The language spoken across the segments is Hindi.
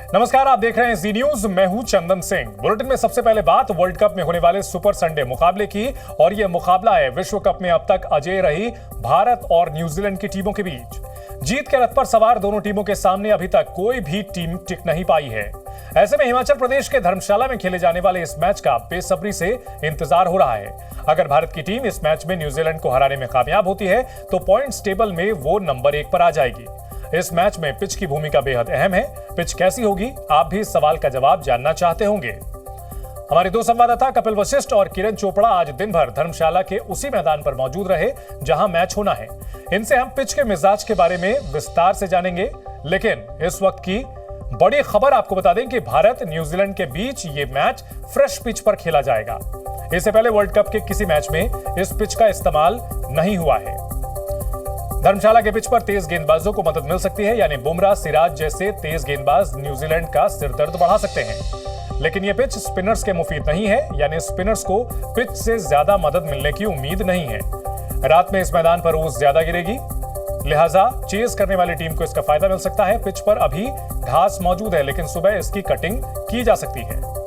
नमस्कार, आप देख रहे हैं जी न्यूज। मैं हूं चंदन सिंह। बुलेटिन में सबसे पहले बात वर्ल्ड कप में होने वाले सुपर संडे मुकाबले की, और यह मुकाबला है विश्व कप में अब तक अजेय रही भारत और न्यूजीलैंड की टीमों के बीच। जीत के रथ पर सवार दोनों टीमों के सामने अभी तक कोई भी टीम टिक नहीं पाई है। ऐसे में हिमाचल प्रदेश के धर्मशाला में खेले जाने वाले इस मैच का बेसब्री से इंतजार हो रहा है। अगर भारत की टीम इस मैच में न्यूजीलैंड को हराने में कामयाब होती है तो पॉइंट्स टेबल में वो नंबर 1 पर आ जाएगी। इस मैच में पिच की भूमिका बेहद अहम है। पिच कैसी होगी, आप भी इस सवाल का जवाब जानना चाहते होंगे। हमारे दो संवाददाता कपिल वशिष्ठ और किरण चोपड़ा आज दिन भर धर्मशाला के उसी मैदान पर मौजूद रहे जहां मैच होना है। इनसे हम पिच के मिजाज के बारे में विस्तार से जानेंगे। लेकिन इस वक्त की बड़ी खबर आपको बता दें कि भारत न्यूजीलैंड के बीच ये मैच फ्रेश पिच पर खेला जाएगा। इससे पहले वर्ल्ड कप के किसी मैच में इस पिच का इस्तेमाल नहीं हुआ है। धर्मशाला के पिच पर तेज गेंदबाजों को मदद मिल सकती है, यानी बुमराह, सिराज जैसे तेज गेंदबाज न्यूजीलैंड का सिरदर्द बढ़ा सकते हैं। लेकिन यह पिच स्पिनर्स के मुफीद नहीं है, यानी स्पिनर्स को पिच से ज्यादा मदद मिलने की उम्मीद नहीं है। रात में इस मैदान पर ओस ज्यादा गिरेगी, लिहाजा चेज करने वाली टीम को इसका फायदा मिल सकता है। पिच पर अभी घास मौजूद है, लेकिन सुबह इसकी कटिंग की जा सकती है।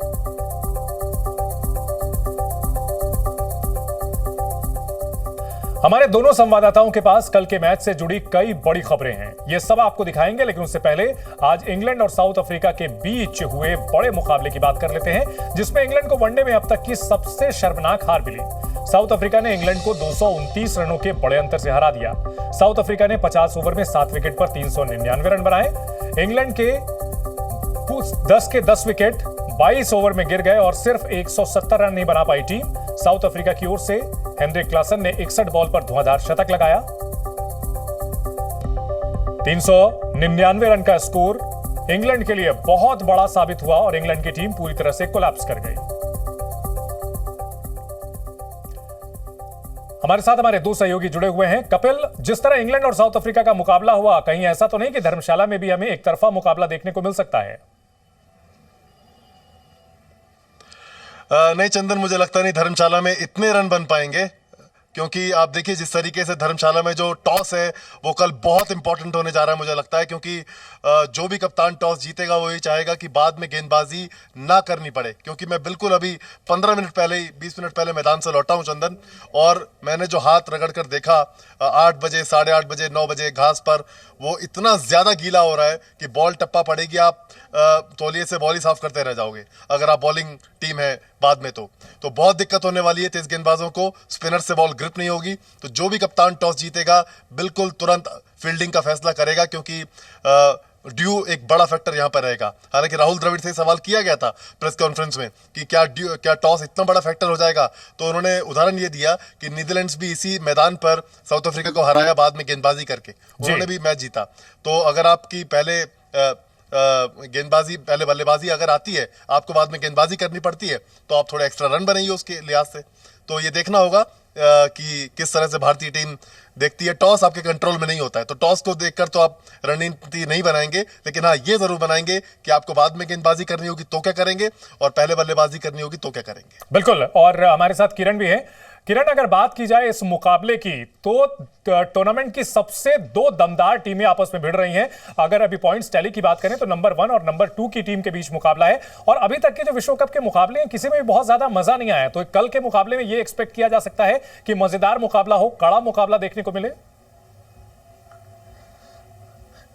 हमारे दोनों संवाददाताओं के पास कल के मैच से जुड़ी कई बड़ी खबरें हैं। ये सब आपको दिखाएंगे, लेकिन उससे पहले आज इंग्लैंड और साउथ अफ्रीका के बीच हुए बड़े मुकाबले की बात कर लेते हैं, जिसमें इंग्लैंड को वनडे में अब तक की सबसे शर्मनाक हार मिली। साउथ अफ्रीका ने इंग्लैंड को 229 रनों के बड़े अंतर से हरा दिया। साउथ अफ्रीका ने 50 ओवर में 7 विकेट पर 399 रन बनाए। इंग्लैंड के 10 के 10 विकेट 22 ओवर में गिर गए और सिर्फ 170 रन नहीं बना पाई टीम। साउथ अफ्रीका की ओर से हेनरिक क्लासन ने 61 बॉल पर धुआंधार शतक लगाया। 399 रन का स्कोर इंग्लैंड के लिए बहुत बड़ा साबित हुआ और इंग्लैंड की टीम पूरी तरह से कोलैप्स कर गई। हमारे साथ हमारे दो सहयोगी जुड़े हुए हैं। कपिल, जिस तरह इंग्लैंड और साउथ अफ्रीका का मुकाबला हुआ, कहीं ऐसा तो नहीं कि धर्मशाला में भी हमें एक तरफा मुकाबला देखने को मिल सकता है? नहीं चंदन, मुझे लगता नहीं धर्मशाला में इतने रन बन पाएंगे, क्योंकि आप देखिए जिस तरीके से धर्मशाला में जो टॉस है वो कल बहुत इंपॉर्टेंट होने जा रहा है मुझे लगता है, क्योंकि जो भी कप्तान टॉस जीतेगा वो ये चाहेगा कि बाद में गेंदबाजी ना करनी पड़े। क्योंकि मैं बिल्कुल अभी 15 मिनट पहले ही 20 मिनट पहले मैदान से लौटा हूं चंदन, और मैंने जो हाथ रगड़ कर देखा 8 बजे, 8:30 बजे, 9 बजे घास पर, वो इतना ज़्यादा गीला हो रहा है कि बॉल टप्पा पड़ेगी, आप तौलिए से बॉल ही साफ करते रह जाओगे अगर आप बॉलिंग टीम है बाद में। तो बहुत दिक्कत होने वाली है तेज गेंदबाजों को। स्पिनर से बॉल ग्रिप नहीं होगी, तो जो भी कप्तान टॉस जीतेगा बिल्कुल तुरंत फील्डिंग का फैसला करेगा, क्योंकि ड्यू एक बड़ा फैक्टर यहां पर रहेगा। हालांकि राहुल द्रविड़ से सवाल किया गया था प्रेस कॉन्फ्रेंस में कि क्या टॉस इतना बड़ा फैक्टर हो जाएगा, तो उन्होंने उदाहरण ये दिया कि नीदरलैंड्स भी इसी मैदान पर साउथ अफ्रीका को हराया बाद में गेंदबाजी करके, उन्होंने भी मैच जीता। तो अगर आपकी पहले गेंदबाजी, पहले बल्लेबाजी अगर आती है, आपको बाद में गेंदबाजी करनी पड़ती है, तो आप थोड़ा एक्स्ट्रा रन बनाइए उसके लिहाज से। तो ये देखना होगा कि किस तरह से भारतीय टीम देखती है। टॉस आपके कंट्रोल में नहीं होता है, तो टॉस को देखकर तो आप रणनीति नहीं बनाएंगे, लेकिन हाँ ये जरूर बनाएंगे कि आपको बाद में गेंदबाजी करनी होगी तो क्या करेंगे, और पहले बल्लेबाजी करनी होगी तो क्या करेंगे। बिल्कुल, और हमारे साथ किरण भी है। किरण, अगर बात की जाए इस मुकाबले की, तो टूर्नामेंट की सबसे दो दमदार टीमें आपस में भिड़ रही हैं। अगर अभी पॉइंट्स टैली की बात करें तो नंबर 1 और नंबर 2 की टीम के बीच मुकाबला है, और अभी तक के जो विश्व कप के मुकाबले हैं किसी में भी बहुत ज्यादा मजा नहीं आया। तो कल के मुकाबले में ये एक्सपेक्ट किया जा सकता है कि मजेदार मुकाबला हो, कड़ा मुकाबला देखने को मिले।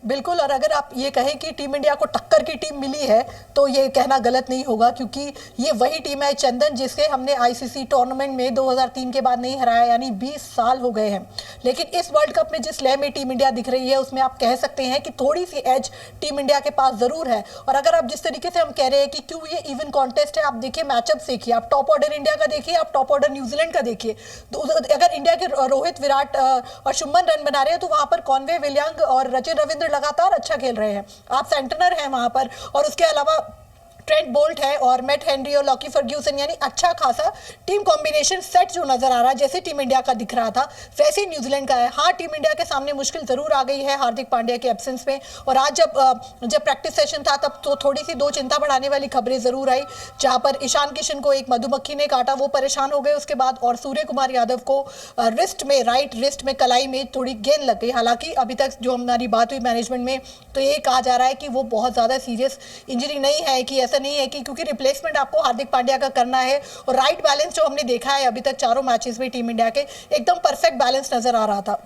बिल्कुल, और अगर आप ये कहें कि टीम इंडिया को टक्कर की टीम मिली है तो ये कहना गलत नहीं होगा, क्योंकि ये वही टीम है चंदन जिसे हमने आईसीसी टूर्नामेंट में 2003 के बाद नहीं हराया, यानी 20 साल हो गए हैं। लेकिन इस वर्ल्ड कप में जिस लय में टीम इंडिया दिख रही है उसमें आप कह सकते हैं कि थोड़ी सी एज टीम इंडिया के पास जरूर है। और अगर आप जिस तरीके से हम कह रहे हैं कि क्यों ये इवन कॉन्टेस्ट है, आप देखिए मैचअप देखिए, आप टॉप ऑर्डर इंडिया का देखिए, आप टॉप ऑर्डर न्यूजीलैंड का देखिए। तो अगर इंडिया के रोहित, विराट और शुभमन रन बना रहे हैं, तो वहां पर कॉनवे विलियंग और रचिन रविंद्र लगातार अच्छा खेल रहे हैं। आप सेंटनर हैं वहां पर, और उसके अलावा ट्रेंट बोल्ट है और मैट हेनरी और लॉकी फर्ग्यूसन, यानी अच्छा खासा टीम कॉम्बिनेशन सेट जो नजर आ रहा है, जैसे टीम इंडिया का दिख रहा था वैसे ही न्यूजीलैंड का है। हाँ, टीम इंडिया के सामने मुश्किल जरूर आ गई है हार्दिक पांड्या के एब्सेंस में, और आज जब प्रैक्टिस सेशन था तब तो थोड़ी सी दो चिंता बढ़ाने वाली खबरें जरूर आई, जहां पर ईशान किशन को एक मधुमक्खी ने काटा, वो परेशान हो गए उसके बाद, और सूर्य कुमार यादव को रिस्ट में, राइट रिस्ट में कलाई में थोड़ी गेंद लग गई। हालांकि अभी तक जो हमारी बात हुई मैनेजमेंट में तो ये कहा जा रहा है कि वो बहुत ज्यादा सीरियस इंजरी नहीं है, कि ऐसा नहीं है कि क्योंकि रिप्लेसमेंट आपको हार्दिक पांड्या का करना है, और राइट बैलेंस जो हमने देखा है अभी तक चारों मैचेस में टीम इंडिया के एकदम परफेक्ट बैलेंस नजर आ रहा था।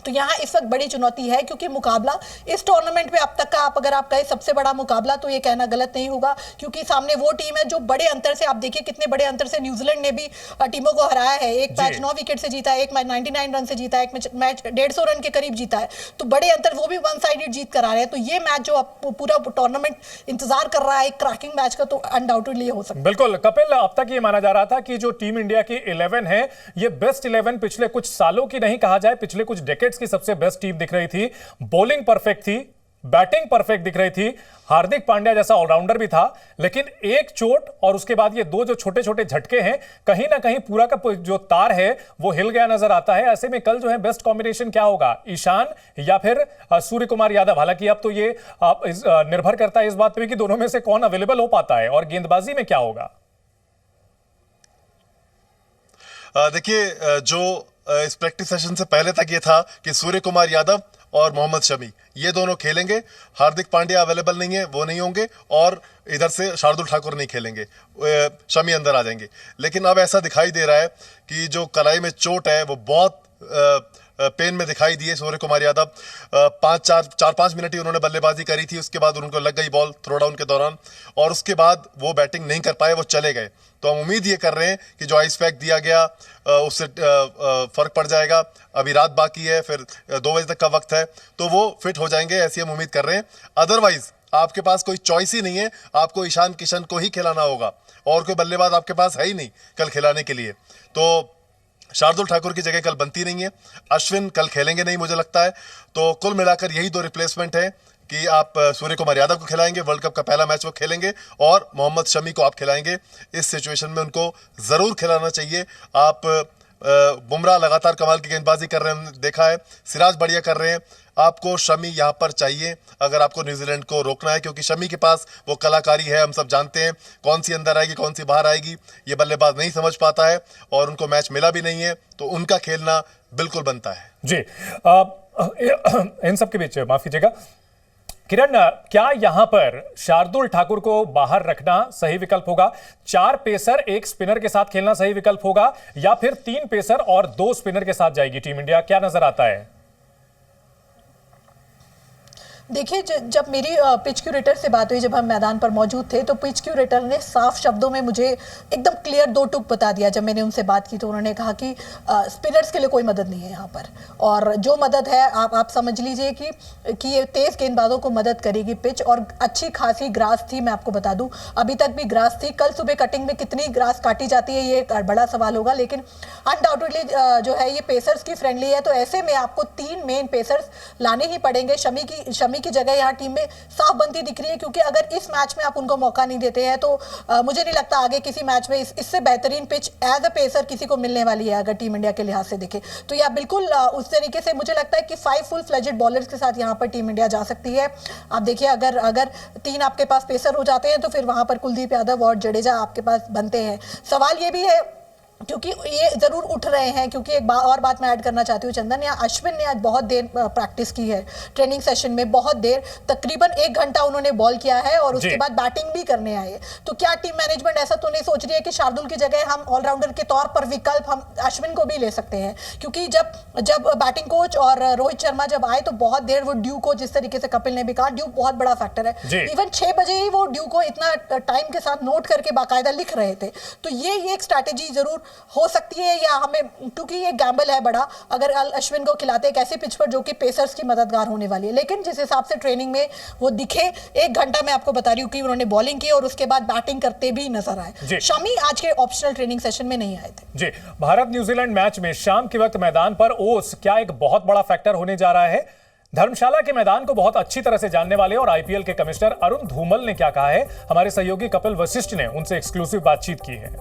तो यहाँ इस वक्त बड़ी चुनौती है, क्योंकि मुकाबला इस टूर्नामेंट में अब तक का अगर आप कहें सबसे बड़ा मुकाबला, तो ये कहना गलत नहीं होगा, क्योंकि सामने वो टीम है जो बड़े अंतर से, आप देखिए कितने बड़े अंतर से न्यूजीलैंड ने भी टीमों को हराया है। एक मैच 9 विकेट से जीता है, एक मैच 99 रन से जीता है, एक मैच 150 रन के करीब जीता है, तो बड़े अंतर, वो भी वन साइडेड जीत कर आ रहे हैं। तो ये मैच जो आप पूरा टूर्नामेंट इंतजार कर रहा है एक क्रैकिंग मैच का, तो अनडाउटेडली हो सकता है। बिल्कुल कपिल, अब तक ये माना जा रहा था कि जो टीम इंडिया की 11 है ये बेस्ट 11 पिछले कुछ सालों की नहीं, कहा जाए पिछले कुछ डेकेड्स की सबसे बेस्ट टीम दिख रही थी। बॉलिंग परफेक्ट थी, बैटिंग परफेक्ट दिख रही थी, हार्दिक पांड्या जैसा ऑलराउंडर भी था, लेकिन एक चोट और उसके बाद ये दो जो छोटे छोटे झटके हैं, कहीं ना कहीं पूरा का जो तार है वो हिल गया नजर आता है। ऐसे में कल जो है बेस्ट कॉम्बिनेशन क्या होगा, ईशान या फिर सूर्य कुमार यादव? हालांकि अब तो ये निर्भर करता है इस बात पे कि दोनों में से कौन अवेलेबल हो पाता है, और गेंदबाजी में क्या होगा? देखिए, जो इस प्रैक्टिस सेशन से पहले तक ये था कि सूर्य कुमार यादव और मोहम्मद शमी ये दोनों खेलेंगे, हार्दिक पांड्या अवेलेबल नहीं है, वो नहीं होंगे, और इधर से शार्दुल ठाकुर नहीं खेलेंगे, शमी अंदर आ जाएंगे। लेकिन अब ऐसा दिखाई दे रहा है कि जो कलाई में चोट है वो बहुत पेन में दिखाई दिए सूर्य कुमार यादव। 4-5 मिनट ही उन्होंने बल्लेबाजी करी थी, उसके बाद उनको लग गई बॉल थ्रो डाउन के दौरान, और उसके बाद वो बैटिंग नहीं कर पाए, वो चले गए। तो हम उम्मीद ये कर रहे हैं कि जो आइस पैक दिया गया उससे फर्क पड़ जाएगा। अभी रात बाकी है, फिर 2 बजे तक का वक्त है, तो वो फिट हो जाएंगे, ऐसी हम उम्मीद कर रहे हैं। अदरवाइज आपके पास कोई चॉइस ही नहीं है, आपको ईशान किशन को ही खिलाना होगा, और कोई बल्लेबाज आपके पास है ही नहीं कल खिलाने के लिए। तो शार्दुल ठाकुर की जगह कल बनती नहीं है, अश्विन कल खेलेंगे नहीं मुझे लगता है। तो कुल मिलाकर यही 2 रिप्लेसमेंट है कि आप सूर्य कुमार यादव को खिलाएंगे, वर्ल्ड कप का पहला मैच वो खेलेंगे, और मोहम्मद शमी को आप खिलाएंगे। इस सिचुएशन में उनको जरूर खिलाना चाहिए। आप बुमराह लगातार कमाल की गेंदबाजी कर रहे हैं, हमने देखा है, सिराज बढ़िया कर रहे हैं, आपको शमी यहाँ पर चाहिए अगर आपको न्यूजीलैंड को रोकना है, क्योंकि शमी के पास वो कलाकारी है। हम सब जानते हैं कौन सी अंदर आएगी कौन सी बाहर आएगी, ये बल्लेबाज नहीं समझ पाता है, और उनको मैच मिला भी नहीं है, तो उनका खेलना बिल्कुल बनता है। जी, इन सब के बीच माफ कीजिएगा किरण, क्या यहां पर शार्दुल ठाकुर को बाहर रखना सही विकल्प होगा? 4 पेसर 1 स्पिनर के साथ खेलना सही विकल्प होगा, या फिर 3 पेसर और 2 स्पिनर के साथ जाएगी टीम इंडिया? क्या नजर आता है? देखिए, जब मेरी पिच क्यूरेटर से बात हुई, जब हम मैदान पर मौजूद थे, तो पिच क्यूरेटर ने साफ शब्दों में मुझे एकदम क्लियर 2 टूक बता दिया। जब मैंने उनसे बात की तो उन्होंने कहा कि स्पिनर्स के लिए कोई मदद नहीं है यहाँ पर, और जो मदद है आप समझ लीजिए कि ये तेज गेंदबाजों को मदद करेगी पिच। और अच्छी खासी ग्रास थी, मैं आपको बता दूं, अभी तक भी ग्रास थी। कल सुबह कटिंग में कितनी ग्रास काटी जाती है ये एक बड़ा सवाल होगा, लेकिन अनडाउटेडली जो है ये पेसर्स की फ्रेंडली है। तो ऐसे में आपको 3 मेन पेसर्स लाने ही पड़ेंगे। शमी की जगह यहाँ टीम में साफ बनती दिख रही है, क्योंकि अगर इस मैच में आप उनको मौका नहीं देते हैं तो मुझे नहीं लगता आगे किसी मैच में इससे बेहतरीन पिच एज अ पेसर किसी को मिलने वाली है, अगर टीम इंडिया के लिहाज से देखें तो। यह बिल्कुल उस तरीके से मुझे लगता है कि 5 फुल फ्लेजेड बॉलर्स के साथ यहाँ पर टीम इंडिया जा सकती है। आप देखिए, अगर 3 आपके पास पेसर हो जाते हैं तो फिर वहां पर कुलदीप यादव और जडेजा आपके पास बनते हैं। सवाल ये भी है, क्योंकि ये जरूर उठ रहे हैं, क्योंकि एक और बात मैं ऐड करना चाहती हूँ चंदन, या अश्विन ने आज बहुत देर प्रैक्टिस की है ट्रेनिंग सेशन में, बहुत देर, तकरीबन 1 घंटा उन्होंने बॉल किया है, और उसके बाद बैटिंग भी करने आए। तो क्या टीम मैनेजमेंट ऐसा तो नहीं सोच रही है कि शार्दुल की जगह हम ऑलराउंडर के तौर पर विकल्प हम अश्विन को भी ले सकते हैं? क्योंकि जब बैटिंग कोच और रोहित शर्मा जब आए तो बहुत देर वो ड्यू को, जिस तरीके से कपिल ने भी कहा, ड्यू बहुत बड़ा फैक्टर है। इवन 6 बजे ही वो ड्यू को इतना टाइम के साथ नोट करके बाकायदा लिख रहे थे। तो ये एक स्ट्रैटेजी जरूर हो सकती है, या हमें, क्योंकि ये गैम्बल है बड़ा, अगर अश्विन को खिलाते एक ऐसी पिच पर जो कि पेसर्स की मददगार होने वाली है। लेकिन जिस हिसाब से ट्रेनिंग में वो दिखे, 1 घंटा मैं आपको बता रही हूँ कि उन्होंने बॉलिंग की और उसके बाद बैटिंग करते भी नजर आए। शमी आज के ऑप्शनल ट्रेनिंग सेशन में नहीं आए थे। जी, भारत न्यूजीलैंड मैच में शाम के वक्त मैदान पर ओस क्या एक बहुत बड़ा फैक्टर होने जा रहा है? धर्मशाला के मैदान को बहुत अच्छी तरह से जानने वाले और आईपीएल के कमिश्नर अरुण धूमल ने क्या कहा है, हमारे सहयोगी कपिल वशिष्ठ ने उनसे एक्सक्लूसिव बातचीत की है।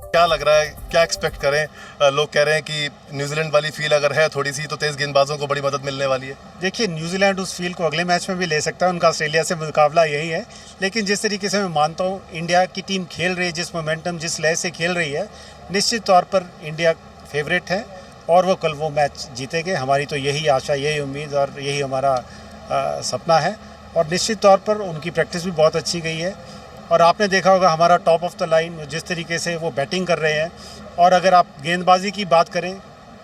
क्या लग रहा है, क्या एक्सपेक्ट करें? लोग कह रहे हैं कि न्यूजीलैंड वाली फील अगर है थोड़ी सी तो तेज गेंदबाजों को बड़ी मदद मिलने वाली है। देखिए, न्यूजीलैंड उस फील को अगले मैच में भी ले सकता है, उनका ऑस्ट्रेलिया से मुकाबला यही है। लेकिन जिस तरीके से मैं मानता हूँ इंडिया की टीम खेल रही है, जिस मोमेंटम जिस लय से खेल रही है, निश्चित तौर पर इंडिया फेवरेट है और वो कल वो मैच जीतेंगे। हमारी तो यही आशा, यही उम्मीद और यही हमारा सपना है। और निश्चित तौर पर उनकी प्रैक्टिस भी बहुत अच्छी गई है और आपने देखा होगा हमारा टॉप ऑफ द लाइन जिस तरीके से वो बैटिंग कर रहे हैं। और अगर आप गेंदबाजी की बात करें,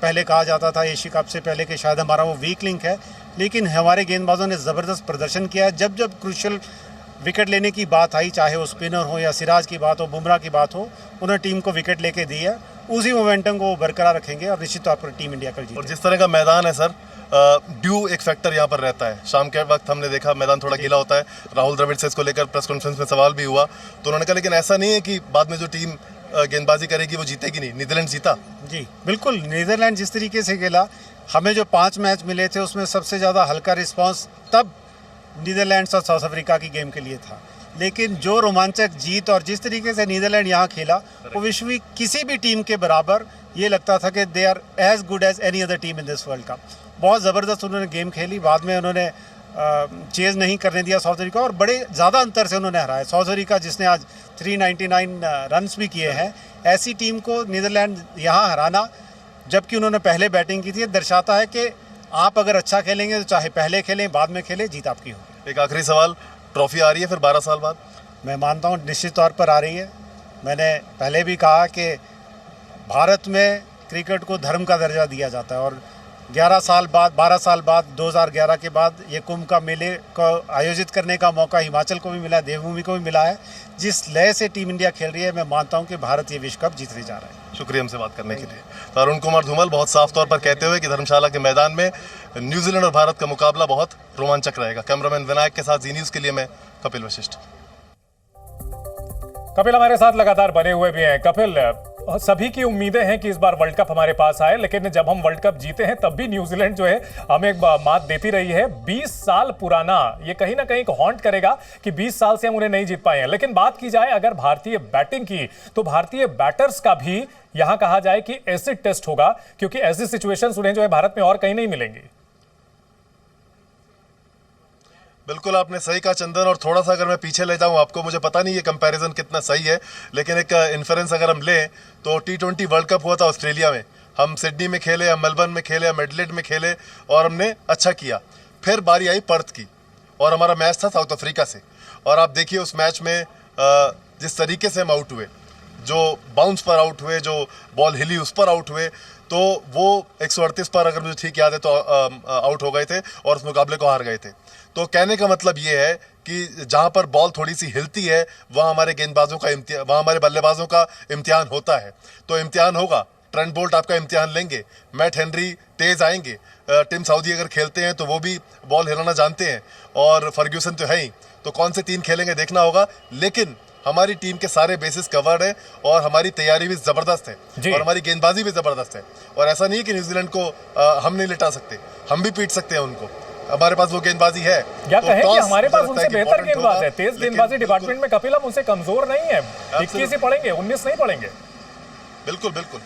पहले कहा जाता था एशिया कप से पहले कि शायद हमारा वो वीक लिंक है, लेकिन हमारे गेंदबाजों ने ज़बरदस्त प्रदर्शन किया है। जब जब क्रूशियल विकेट लेने की बात आई, चाहे वो स्पिनर हो या सिराज की बात हो, बुमराह की बात हो, उन्होंने टीम को विकेट लेके दी है। उसी मोमेंटम को वो बरकरार रखेंगे और निश्चित तौर पर टीम इंडिया कल जीतेगी। और जिस तरह का मैदान है सर, ड्यू एक फैक्टर यहाँ पर रहता है। शाम के वक्त हमने देखा मैदान थोड़ा गीला होता है। राहुल द्रविड़ से इसको लेकर प्रेस कॉन्फ्रेंस में सवाल भी हुआ तो उन्होंने कहा लेकिन ऐसा नहीं है कि बाद में जो टीम गेंदबाजी करेगी वो जीतेगी नहीं। नीदरलैंड जीता। जी बिल्कुल, नीदरलैंड जिस तरीके से खेला, हमें जो 5 मैच मिले थे उसमें सबसे ज़्यादा हल्का रिस्पांस तब नीदरलैंड्स और साउथ अफ्रीका की गेम के लिए था। लेकिन जो रोमांचक जीत और जिस तरीके से नीदरलैंड यहाँ खेला, वो विश्व की किसी भी टीम के बराबर ये लगता था कि they are as good as any other team in this world cup. बहुत ज़बरदस्त उन्होंने गेम खेली। बाद में उन्होंने चेज़ नहीं करने दिया साउथ अफ्रीका और बड़े ज़्यादा अंतर से उन्होंने हराया। साउथ अफ्रीका जिसने आज 399 रन्स भी किए हैं, ऐसी टीम को नीदरलैंड यहाँ हराना जबकि उन्होंने पहले बैटिंग की थी, दर्शाता है कि आप अगर अच्छा खेलेंगे तो चाहे पहले खेलें बाद में खेलें, जीत आपकी होगी। एक आखिरी सवाल, ट्रॉफी आ रही है फिर 12 साल बाद? मैं मानता हूँ निश्चित तौर पर आ रही है। मैंने पहले भी कहा कि भारत में क्रिकेट को धर्म का दर्जा दिया जाता है और 11 साल बाद, 12 साल बाद, 2011 के बाद ये कुंभ का मेले को आयोजित करने का मौका हिमाचल को भी मिला, देवभूमि को भी मिला है। जिस लय से टीम इंडिया खेल रही है, मैं मानता हूँ कि भारत ये विश्व कप जीतने जा रहा है। शुक्रिया हमसे बात करने के लिए। तो अरुण कुमार धूमल बहुत साफ तौर पर कहते हुए कि धर्मशाला के मैदान में न्यूजीलैंड और भारत का मुकाबला बहुत रोमांचक रहेगा। कैमरामैन विनायक के साथ जी न्यूज़ के लिए मैं कपिल वशिष्ठ। कपिल हमारे साथ लगातार बने हुए भी हैं। कपिल, सभी की उम्मीदें हैं कि इस बार वर्ल्ड कप हमारे पास आए, लेकिन जब हम वर्ल्ड कप जीते हैं तब भी न्यूजीलैंड जो है हमें एक मात देती रही है। 20 साल पुराना ये कहीं ना कहीं हॉन्ट करेगा कि 20 साल से हम उन्हें नहीं जीत पाए हैं। लेकिन बात की जाए अगर भारतीय बैटिंग की, तो भारतीय बैटर्स का भी यहां कहा जाए कि एसिड टेस्ट होगा, क्योंकि ऐसी सिचुएशंस उन्हें जो है भारत में और कहीं नहीं मिलेंगी। बिल्कुल आपने सही कहा चंदन। और थोड़ा सा अगर मैं पीछे ले जाऊं आपको, मुझे पता नहीं ये कंपैरिजन कितना सही है, लेकिन एक इन्फ्रेंस अगर हम लें तो T20 वर्ल्ड कप हुआ था ऑस्ट्रेलिया में। हम सिडनी में खेले, हम मेलबर्न में खेले, हम एडिलेड में खेले और हमने अच्छा किया। फिर बारी आई पर्थ की और हमारा मैच था साउथ अफ्रीका से। और आप देखिए उस मैच में जिस तरीके से हम आउट हुए, जो बाउंस पर आउट हुए, जो बॉल हिली उस पर आउट हुए, तो वो 138 पर अगर मुझे ठीक याद है तो आउट हो गए थे और उस मुकाबले को हार गए थे। तो कहने का मतलब ये है कि जहां पर बॉल थोड़ी सी हिलती है वहां हमारे गेंदबाजों का इम्तिहान, वहां हमारे बल्लेबाजों का इम्तिहान होता है। तो इम्तिहान होगा, ट्रेंट बोल्ट आपका इम्तिहान लेंगे, मैट हेनरी तेज आएंगे, टिम साउदी अगर खेलते हैं तो वो भी बॉल हिलाना जानते हैं, और फर्ग्यूसन तो है ही। तो कौन से 3 खेलेंगे देखना होगा। लेकिन हमारी टीम के सारे बेसिस कवर्ड है और हमारी तैयारी भी जबरदस्त है और हमारी गेंदबाजी भी जबरदस्त है। और ऐसा नहीं है कि न्यूजीलैंड को हम नहीं लिटा सकते, हम भी पीट सकते हैं उनको। हमारे पास वो गेंदबाजी है। या तो कहें कि हमारे पास लगता उनसे है कि बेहतर important गेंदबाज होगा, है। तेज गेंदबाजी डिपार्टमेंट में कपिल हम उनसे कमजोर नहीं है। 21 ही पढ़ेंगे, 19 नहीं पढ़ेंगे। बिल्कुल बिल्कुल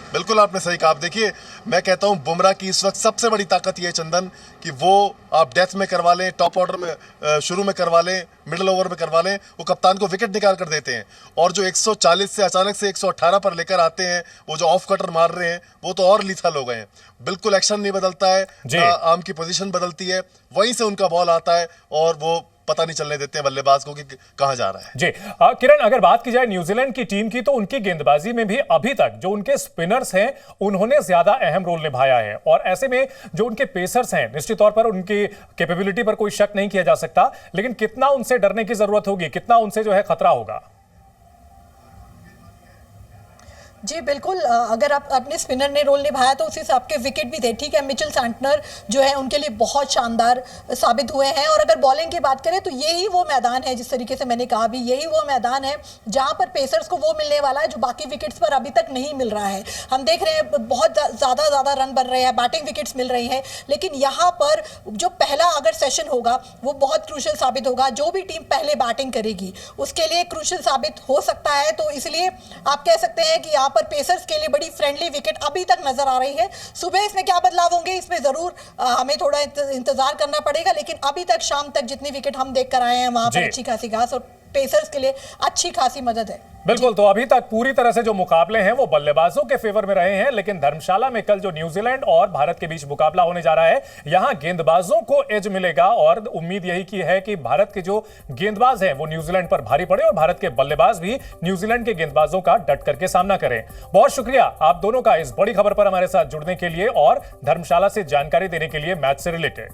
बिल्कुल आपने सही कहा। आप देखिए, मैं कहता हूं बुमराह की इस वक्त सबसे बड़ी ताकत ये है चंदन कि वो आप डेथ में करवा लें, टॉप ऑर्डर में शुरू में करवा लें, मिडिल ओवर में करवा लें, वो कप्तान को विकेट निकाल कर देते हैं। और जो 140 से अचानक से 118 पर लेकर आते हैं, वो जो ऑफ कटर मार रहे हैं, वो तो और लीथल हो गए हैं। बिल्कुल एक्शन नहीं बदलता है, आर्म की पोजीशन बदलती है, वहीं से उनका बॉल आता है और वो पता नहीं चलने देते हैं बल्लेबाज को कि कहां जा रहा है। जी किरण, अगर बात की जाए न्यूजीलैंड की टीम की, तो उनकी गेंदबाजी में भी अभी तक जो उनके स्पिनर्स हैं उन्होंने ज्यादा अहम रोल निभाया है। और ऐसे में जो उनके पेसर्स हैं, निश्चित तौर पर उनकी कैपेबिलिटी पर कोई शक नहीं किया जा सकता, लेकिन कितना उनसे डरने की जरूरत होगी, कितना उनसे जो है खतरा होगा? जी बिल्कुल, अगर आप अपने स्पिनर ने रोल निभाया तो उसी हिसाब के विकेट भी थे। ठीक है, मिचेल सैंटनर जो है उनके लिए बहुत शानदार साबित हुए हैं। और अगर बॉलिंग की बात करें तो यही वो मैदान है, जिस तरीके से मैंने कहा भी, यही वो मैदान है जहां पर पेसर्स को वो मिलने वाला है जो बाकी विकेट्स पर अभी तक नहीं मिल रहा है। हम देख रहे हैं बहुत ज्यादा रन बन रहे हैं, बैटिंग विकेट्स मिल रही हैं, लेकिन यहाँ पर जो पहला अगर सेशन होगा वो बहुत क्रूशियल साबित होगा। जो भी टीम पहले बैटिंग करेगी उसके लिए क्रूशियल साबित हो सकता है। तो इसलिए आप कह सकते हैं कि यहाँ पर पेसर्स के लिए बड़ी फ्रेंडली विकेट अभी तक नजर आ रही है। सुबह इसमें क्या बदलाव होंगे, इसमें जरूर हमें थोड़ा इंतजार करना पड़ेगा, लेकिन अभी तक शाम तक जितनी विकेट हम देख कर आए हैं वहां पर अच्छी खासी घास और पेसर्स के लिए अच्छी खासी मदद है। बिल्कुल, तो अभी तक पूरी तरह से जो मुकाबले हैं वो बल्लेबाजों के फेवर में रहे हैं, लेकिन धर्मशाला में कल जो न्यूजीलैंड और भारत के बीच मुकाबला होने जा रहा है, यहां गेंदबाजों को एज मिलेगा और उम्मीद यही की है कि भारत के जो गेंदबाज हैं वो न्यूजीलैंड पर भारी पड़े और भारत के बल्लेबाज भी न्यूजीलैंड के गेंदबाजों का डट करके सामना करें। बहुत शुक्रिया आप दोनों का इस बड़ी खबर पर हमारे साथ जुड़ने के लिए और धर्मशाला से जानकारी देने के लिए मैच से रिलेटेड।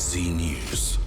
जी न्यूज़।